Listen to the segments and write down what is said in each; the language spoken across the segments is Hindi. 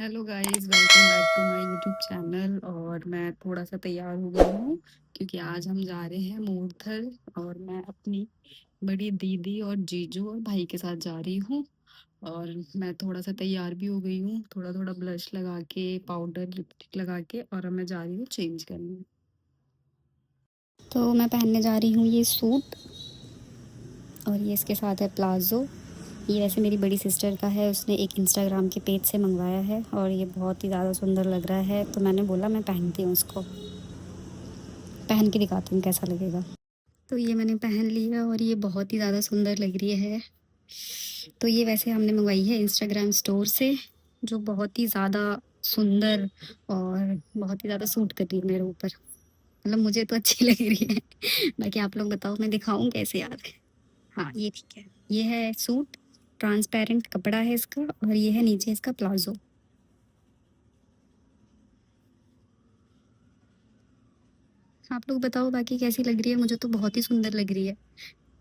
Hello guys, welcome back to my YouTube channel. और मैं थोड़ा सा तैयार हो गई हूँ क्योंकि आज हम जा रहे हैं मूर्थल। और मैं अपनी बड़ी दीदी और जीजू और भाई के साथ जा रही हूँ। और मैं थोड़ा सा तैयार भी हो गई हूँ, थोड़ा थोड़ा ब्लश लगा के, पाउडर लिपस्टिक लगा के। और अब मैं जा रही हूँ चेंज करने। तो मैं पहनने जा रही हूँ ये सूट, और ये इसके साथ है प्लाज़ो। ये वैसे मेरी बड़ी सिस्टर का है, उसने एक इंस्टाग्राम के पेज से मंगवाया है और ये बहुत ही ज़्यादा सुंदर लग रहा है। तो मैंने बोला मैं पहनती हूँ इसको, पहन के दिखाती हूँ कैसा लगेगा। तो ये मैंने पहन लिया और ये बहुत ही ज़्यादा सुंदर लग रही है। तो ये वैसे हमने मंगवाई है इंस्टाग्राम स्टोर से, जो बहुत ही ज़्यादा सुंदर और बहुत ही ज़्यादा सूट कर रही है मेरे ऊपर। मतलब मुझे तो अच्छी लग रही है। बाकी आप लोग बताओ, मैं दिखाऊं कैसे यार। हाँ, ये ठीक है। ये है सूट, ट्रांसपेरेंट कपड़ा है इसका, और ये है नीचे इसका प्लाजो। आप लोग बताओ बाकी कैसी लग रही है। मुझे तो बहुत ही सुंदर लग रही है।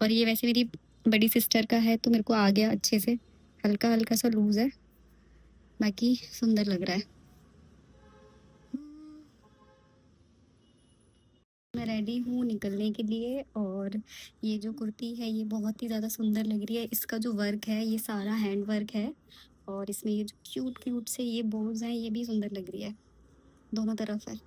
और ये वैसे मेरी बड़ी सिस्टर का है तो मेरे को आ गया अच्छे से। हल्का हल्का सा लूज है, बाकी सुंदर लग रहा है। मैं रेडी हूँ निकलने के लिए। और ये जो कुर्ती है ये बहुत ही ज़्यादा सुंदर लग रही है। इसका जो वर्क है ये सारा हैंड वर्क है। और इसमें ये जो क्यूट क्यूट से ये बोज हैं ये भी सुंदर लग रही है, दोनों तरफ है।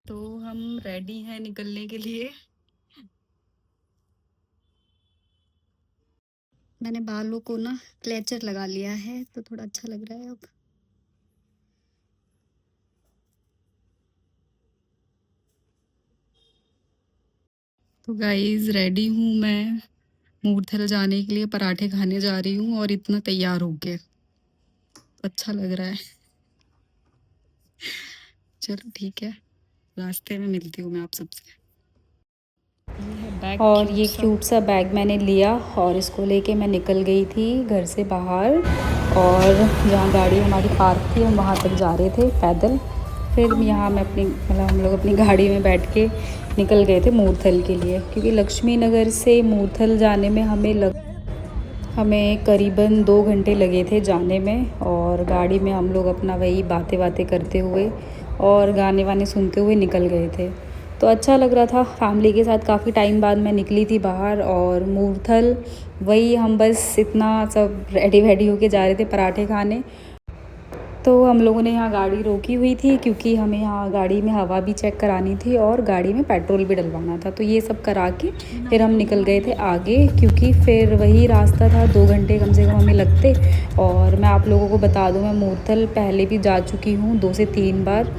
तो हम रेडी हैं निकलने के लिए। मैंने बालों को ना क्लेचर लगा लिया है तो थोड़ा अच्छा लग रहा है अब। तो गाइस, रेडी हूँ मैं मूर्थल जाने के लिए, पराठे खाने जा रही हूँ और इतना तैयार होके अच्छा लग रहा है। चलो ठीक है, रास्ते में मिलती हूँ मैं आप सबसे। ये है बैग, और क्यूट ये सा। क्यूट सा बैग मैंने लिया और इसको लेके मैं निकल गई थी घर से बाहर। और जहाँ गाड़ी हमारी पार्क थी हम वहाँ तक जा रहे थे पैदल। फिर यहाँ मैं अपनी मतलब हम लोग अपनी गाड़ी में बैठ के निकल गए थे मूर्थल के लिए, क्योंकि लक्ष्मी नगर से मूर्थल जाने में हमें करीबन 2 घंटे लगे थे जाने में। और गाड़ी में हम लोग अपना वही बातें बातें करते हुए और गाने वाने सुनते हुए निकल गए थे। तो अच्छा लग रहा था फैमिली के साथ। काफ़ी टाइम बाद मैं निकली थी बाहर। और मूर्थल वही हम बस इतना सब रेडी वेडी होके जा रहे थे पराठे खाने। तो हम लोगों ने यहाँ गाड़ी रोकी हुई थी क्योंकि हमें यहाँ गाड़ी में हवा भी चेक करानी थी और गाड़ी में पेट्रोल भी डलवाना था। तो ये सब करा के फिर हम निकल गए थे आगे, क्योंकि फिर वही रास्ता था, 2 घंटे कम से कम हमें लगते। और मैं आप लोगों को बता दूँ, मैं मूर्थल पहले भी जा चुकी हूँ 2 से 3 बार।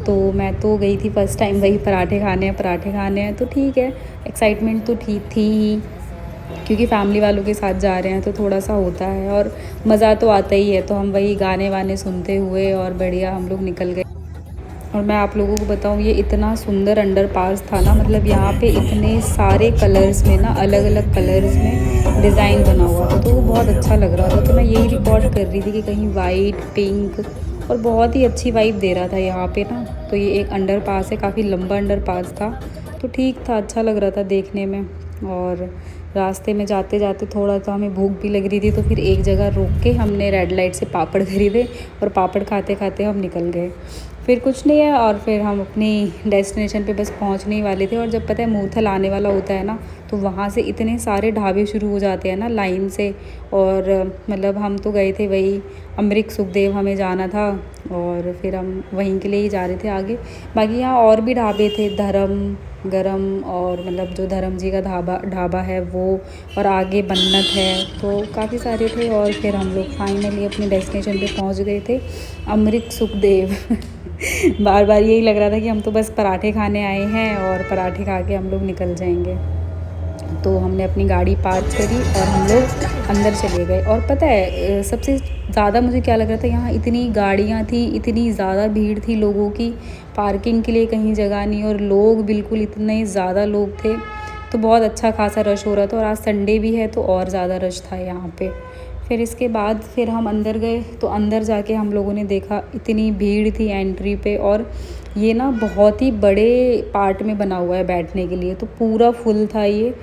तो मैं तो गई थी फ़र्स्ट टाइम वही पराठे खाने हैं तो ठीक है, एक्साइटमेंट तो ठीक थी ही, क्योंकि फैमिली वालों के साथ जा रहे हैं तो थोड़ा सा होता है और मज़ा तो आता ही है। तो हम वही गाने वाने सुनते हुए और बढ़िया हम लोग निकल गए। और मैं आप लोगों को बताऊँ, ये इतना सुंदर अंडर पास था ना, मतलब यहाँ पे इतने सारे कलर्स में ना, अलग अलग कलर्स में डिज़ाइन बना हुआ था तो वो बहुत अच्छा लग रहा था। तो मैं यही रिकॉर्ड कर रही थी कि कहीं वाइट पिंक, और बहुत ही अच्छी वाइब दे रहा था यहाँ पे ना। तो ये एक अंडर पास है, काफ़ी लंबा अंडर पास था तो ठीक था, अच्छा लग रहा था देखने में। और रास्ते में जाते जाते थोड़ा सा हमें भूख भी लग रही थी तो फिर एक जगह रोक के हमने रेड लाइट से पापड़ खरीदे और पापड़ खाते खाते हम निकल गए। फिर कुछ नहीं है, और फिर हम अपनी डेस्टिनेशन पे बस पहुंचने ही वाले थे। और जब पता है मूर्थल आने वाला होता है ना, तो वहाँ से इतने सारे ढाबे शुरू हो जाते हैं ना लाइन से। और मतलब हम तो गए थे वही अमृत सुखदेव हमें जाना था, और फिर हम वहीं के लिए ही जा रहे थे आगे। बाकी यहाँ और भी ढाबे थे, धर्म गरम, और मतलब जो धर्म जी का ढाबा है वो, और आगे बन्नत है, तो काफ़ी सारे थे। और फिर हम लोग फाइनली अपने डेस्टिनेशन पे पहुंच गए थे, अमृत सुखदेव। बार बार यही लग रहा था कि हम तो बस पराठे खाने आए हैं और पराठे खा के हम लोग निकल जाएंगे। तो हमने अपनी गाड़ी पार्क करी और हम लोग अंदर चले गए। और पता है सबसे ज़्यादा मुझे क्या लग रहा था, यहाँ इतनी गाड़ियाँ थी, इतनी ज़्यादा भीड़ थी लोगों की, पार्किंग के लिए कहीं जगह नहीं, और लोग बिल्कुल इतने ज़्यादा लोग थे, तो बहुत अच्छा खासा रश हो रहा था। और आज संडे भी है तो और ज़्यादा रश था यहाँ पे। फिर इसके बाद फिर हम अंदर गए, तो अंदर जाके हम लोगों ने देखा इतनी भीड़ थी एंट्री पे, और ये ना बहुत ही बड़े पार्ट में बना हुआ है बैठने के लिए, तो पूरा फुल था ये,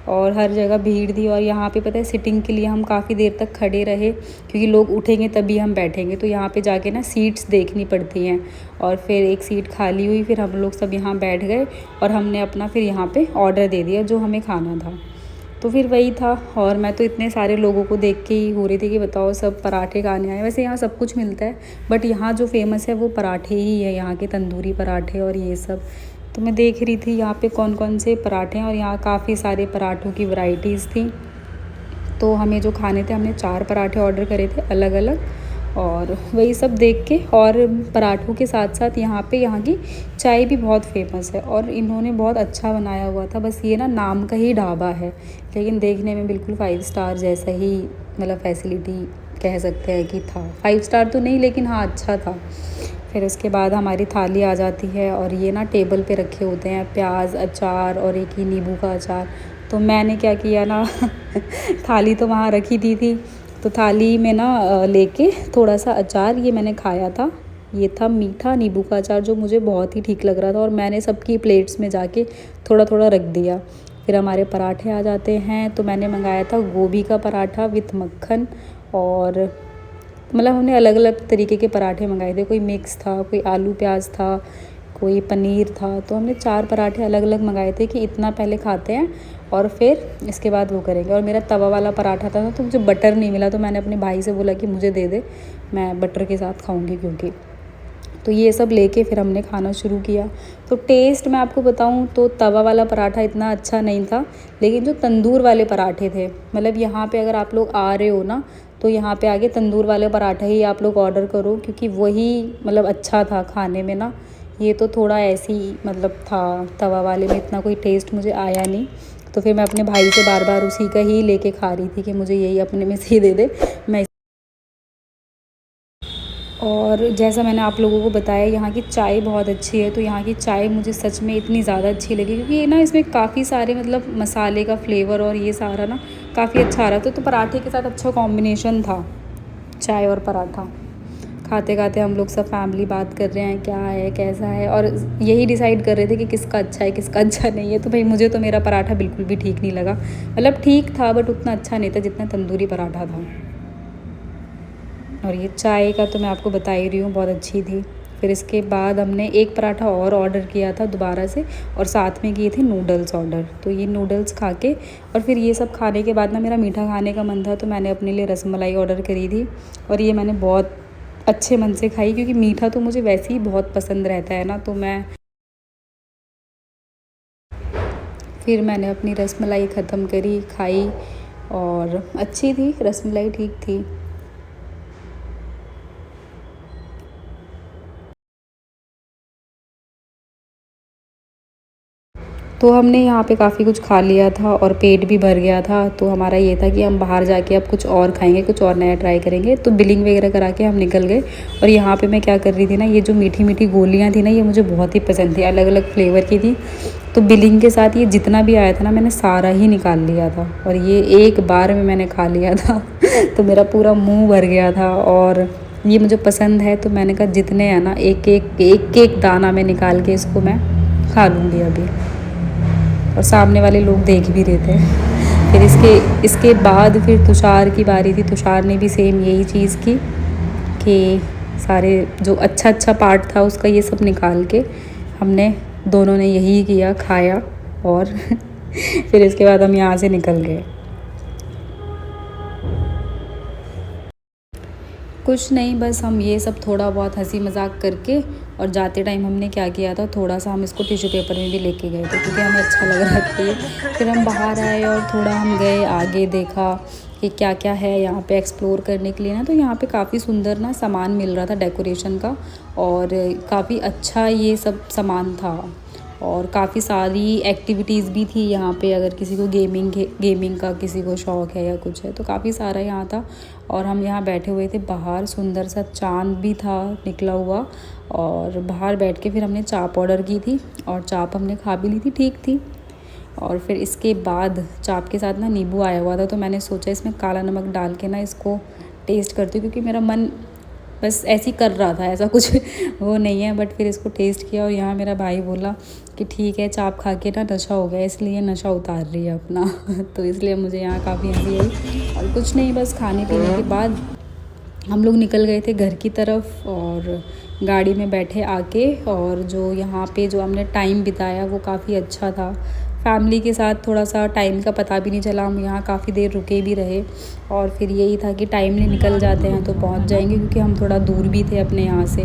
और हर जगह भीड़ थी। और यहाँ पे पता है सिटिंग के लिए हम काफ़ी देर तक खड़े रहे, क्योंकि लोग उठेंगे तभी हम बैठेंगे, तो यहाँ पे जाके ना सीट्स देखनी पड़ती हैं। और फिर एक सीट खाली हुई, फिर हम लोग सब यहाँ बैठ गए और हमने अपना फिर यहाँ पे ऑर्डर दे दिया जो हमें खाना था। तो फिर वही था। और मैं तो इतने सारे लोगों को देख के ही हो रही थी कि बताओ सब पराठे खाने आए। वैसे यहाँ सब कुछ मिलता है, बट यहाँ जो फेमस है वो पराठे ही है, यहाँ के तंदूरी पराठे और ये सब। तो मैं देख रही थी यहाँ पे कौन कौन से पराठे हैं, और यहाँ काफ़ी सारे पराठों की वैरायटीज़ थी। तो हमें जो खाने थे, हमने 4 पराठे ऑर्डर करे थे अलग अलग, और वही सब देख के। और पराठों के साथ साथ यहाँ की चाय भी बहुत फेमस है, और इन्होंने बहुत अच्छा बनाया हुआ था। बस ये ना नाम का ही ढाबा है, लेकिन देखने में बिल्कुल 5 स्टार जैसा ही, मतलब फैसिलिटी कह सकते हैं कि था। 5 स्टार तो नहीं, लेकिन हाँ अच्छा था। फिर उसके बाद हमारी थाली आ जाती है, और ये ना टेबल पे रखे होते हैं प्याज, अचार और एक ही नींबू का अचार। तो मैंने क्या किया ना, थाली तो वहाँ रखी थी, तो थाली में ना लेके थोड़ा सा अचार ये मैंने खाया था। ये था मीठा नींबू का अचार, जो मुझे बहुत ही ठीक लग रहा था, और मैंने सबकी प्लेट्स में जाके थोड़ा थोड़ा रख दिया। फिर हमारे पराठे आ जाते हैं, तो मैंने मंगाया था गोभी का पराठा विथ मक्खन, और मतलब हमने अलग अलग तरीके के पराठे मंगाए थे, कोई मिक्स था, कोई आलू प्याज था, कोई पनीर था। तो हमने 4 पराठे अलग अलग मंगाए थे कि इतना पहले खाते हैं और फिर इसके बाद वो करेंगे। और मेरा तवा वाला पराठा था तो मुझे बटर नहीं मिला, तो मैंने अपने भाई से बोला कि मुझे दे दे, मैं बटर के साथ खाऊंगी क्योंकि। तो ये सब लेके फिर हमने खाना शुरू किया। तो टेस्ट मैं आपको बताऊं तो तवा वाला पराठा इतना अच्छा नहीं था, लेकिन जो तंदूर वाले पराठे थे, मतलब यहाँ पे अगर आप लोग आ रहे हो ना, तो यहाँ पे आगे तंदूर वाले पराठा ही आप लोग ऑर्डर करो, क्योंकि वही मतलब अच्छा था खाने में ना। ये तो थोड़ा ऐसी मतलब था, तवा वाले में इतना कोई टेस्ट मुझे आया नहीं। तो फिर मैं अपने भाई से बार बार उसी का ही लेके खा रही थी कि मुझे यही अपने में से ही दे दे मैं। और जैसा मैंने आप लोगों को बताया, यहाँ की चाय बहुत अच्छी है, तो यहाँ की चाय मुझे सच में इतनी ज़्यादा अच्छी लगी, क्योंकि ये ना इसमें काफ़ी सारे मतलब मसाले का फ्लेवर और ये सारा ना काफ़ी अच्छा आ रहा था। तो पराठे के साथ अच्छा कॉम्बिनेशन था, चाय और पराठा। खाते खाते हम लोग सब फैमिली बात कर रहे हैं क्या है कैसा है, और यही डिसाइड कर रहे थे कि किसका अच्छा है किसका अच्छा नहीं है। तो भाई मुझे तो मेरा पराठा बिल्कुल भी ठीक नहीं लगा, मतलब ठीक था बट उतना अच्छा नहीं था जितना तंदूरी पराठा था। और ये चाय का तो मैं आपको बता ही रही हूँ, बहुत अच्छी थी। फिर इसके बाद हमने एक पराठा और ऑर्डर किया था दोबारा से, और साथ में किए थे नूडल्स ऑर्डर। तो ये नूडल्स खा के और फिर ये सब खाने के बाद ना मेरा मीठा खाने का मन था, तो मैंने अपने लिए रसमलाई ऑर्डर करी थी। और ये मैंने बहुत अच्छे मन से खाई, क्योंकि मीठा तो मुझे वैसे ही बहुत पसंद रहता है ना। तो फिर मैंने अपनी रसमलाई ख़त्म करी, खाई, और अच्छी थी रसमलाई, ठीक थी। तो हमने यहाँ पे काफ़ी कुछ खा लिया था और पेट भी भर गया था। तो हमारा ये था कि हम बाहर जाके अब कुछ और खाएंगे, कुछ और नया ट्राई करेंगे। तो बिलिंग वगैरह करा के हम निकल गए। और यहाँ पे मैं क्या कर रही थी ना, ये जो मीठी मीठी गोलियाँ थी ना, ये मुझे बहुत ही पसंद थी, अलग अलग फ्लेवर की थी। तो बिलिंग के साथ ये जितना भी आया था ना, मैंने सारा ही निकाल लिया था, और ये एक बार में मैंने खा लिया था। तो मेरा पूरा मुँह भर गया था, और ये मुझे पसंद है, तो मैंने कहा जितने हैं ना, एक एक दाना में निकाल के इसको मैं खा लूँगी अभी। और सामने वाले लोग देख भी रहे थे। फिर इसके बाद फिर तुषार की बारी थी। तुषार ने भी सेम यही चीज़ की कि सारे जो अच्छा अच्छा पार्ट था उसका ये सब निकाल के हमने दोनों ने यही किया, खाया। और फिर इसके बाद हम यहाँ से निकल गए। कुछ नहीं, बस हम ये सब थोड़ा बहुत हंसी मजाक करके और जाते टाइम हमने क्या किया था, थोड़ा सा हम इसको टिश्यू पेपर में भी लेके गए थे क्योंकि हमें अच्छा लग रहा था ये। फिर हम बाहर आए और थोड़ा हम गए आगे, देखा कि क्या क्या है यहाँ पे एक्सप्लोर करने के लिए ना। तो यहाँ पे काफ़ी सुंदर ना सामान मिल रहा था डेकोरेशन का, और काफ़ी अच्छा ये सब सामान था, और काफ़ी सारी एक्टिविटीज़ भी थी यहाँ पे। अगर किसी को गेमिंग का किसी को शौक़ है या कुछ है तो काफ़ी सारा यहाँ था। और हम यहाँ बैठे हुए थे बाहर, सुंदर सा चांद भी था निकला हुआ, और बाहर बैठ के फिर हमने चाप ऑर्डर की थी और चाप हमने खा भी ली थी, ठीक थी। और फिर इसके बाद चाप के साथ ना नींबू आया हुआ था, तो मैंने सोचा इसमें काला नमक डाल के ना इसको टेस्ट करती हूँ, क्योंकि मेरा मन बस ऐसे ही कर रहा था, ऐसा कुछ वो नहीं है। बट फिर इसको टेस्ट किया और यहाँ मेरा भाई बोला कि ठीक है, चाप खा के ना नशा हो गया, इसलिए नशा उतार रही है अपना तो इसलिए मुझे यहाँ काफ़ी हंसी आई। और कुछ नहीं, बस खाने पीने के बाद हम लोग निकल गए थे घर की तरफ, और गाड़ी में बैठे आके, और जो यहाँ पे जो हमने टाइम बिताया वो काफ़ी अच्छा था। फैमिली के साथ थोड़ा सा टाइम का पता भी नहीं चला, हम यहाँ काफ़ी देर रुके भी रहे। और फिर यही था कि टाइम नहीं निकल जाते हैं तो पहुँच जाएंगे, क्योंकि हम थोड़ा दूर भी थे अपने यहाँ से।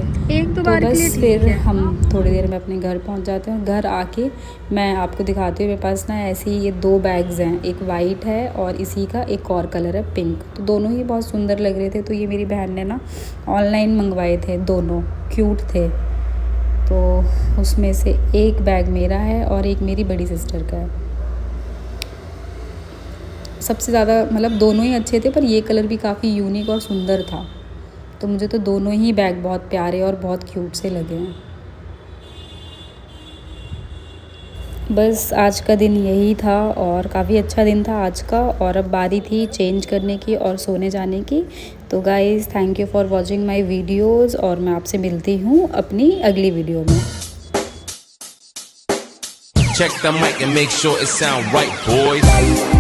तो बस फिर हम थोड़ी देर में अपने घर पहुँच जाते हैं। घर आके मैं आपको दिखाती हूँ, मेरे पास ना ऐसे ही ये 2 बैग्स हैं, एक वाइट है और इसी का एक और कलर है पिंक। तो दोनों ही बहुत सुंदर लग रहे थे, तो ये मेरी बहन ने ना ऑनलाइन मंगवाए थे, दोनों क्यूट थे। तो उसमें से एक बैग मेरा है और एक मेरी बड़ी सिस्टर का है। सबसे ज़्यादा मतलब दोनों ही अच्छे थे, पर ये कलर भी काफ़ी यूनिक और सुंदर था, तो मुझे तो दोनों ही बैग बहुत प्यारे और बहुत क्यूट से लगे हैं। बस आज का दिन यही था, और काफ़ी अच्छा दिन था आज का। और अब बारी थी चेंज करने की और सोने जाने की। तो guys, thank you for watching my videos, और मैं आपसे मिलती हूँ अपनी अगली वीडियो में। Check the mic and make sure it sound right, boys.